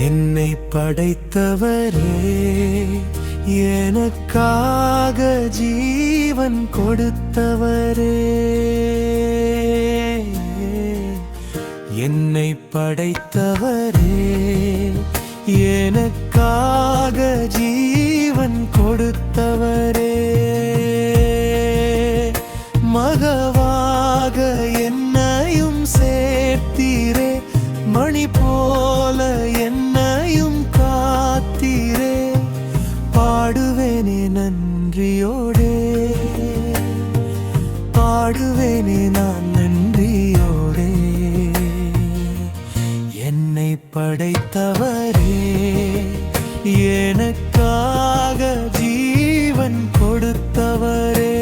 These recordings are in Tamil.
என்னை படைத்தவரே, எனக்காக ஜீவன் கொடுத்தவரே. என்னை படைத்தவரே, எனக்காக ஜீவன் கொடுத்தவரே. மகவாக என்னையும் சேர்த்தீரே, மணி போல என்னையும் காத்தீரே. பாடுவேனே நன்றியோடே, பாடுவேனே நான் நன்றியோடே. என்னை படைத்தவரே, எனக்காக ஜீவன் கொடுத்தவரே.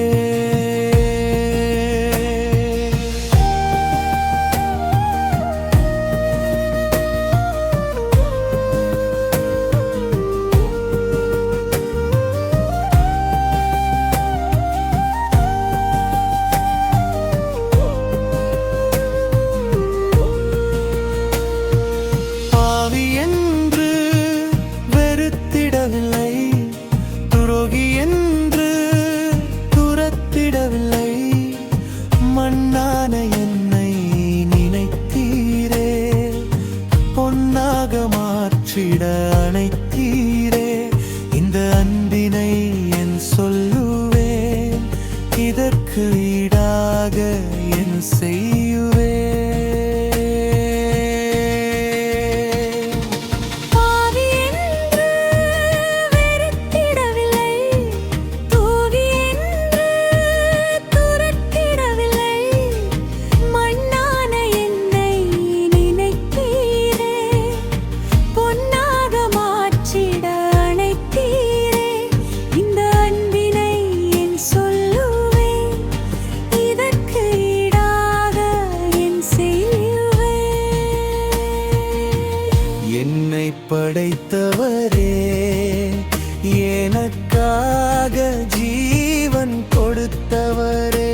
துரோகி என்று துரத்திடவில்லை, மண்ணான என்னை நினைத்தீரே. பொன்னாக மாற்றிட அணைத்தீரே. இந்த அன்பினை என் சொல்லுவேன், இதற்கு ஈடாக என் செய்யுவேன். என்னை படைத்தவரே, எனக்காக ஜீவன் கொடுத்தவரே.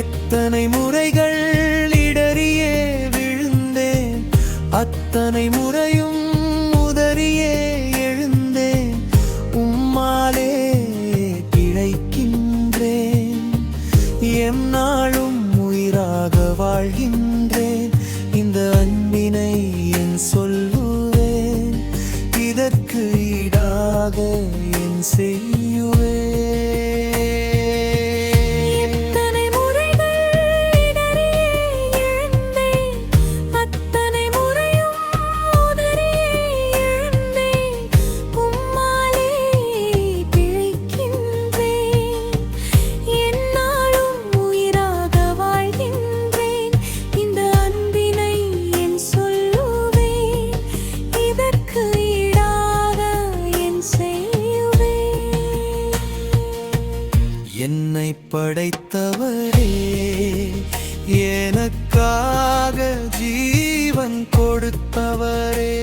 எத்தனை முறைகள் இடறியே விழுந்தேன், அத்தனை முறையும் உதறியே எழுந்தேன். உம்மாலே பிழைக்கின்றேன், எந்நாளும் உயிராக வாழ்கின்றேன். இந்த அன்பினை என் சொல்லுவேன், இதற்கு ஈடாக என் செய்யுவேன். என்னை படைத்தவரே, எனக்காக ஜீவன் கொடுத்தவரே.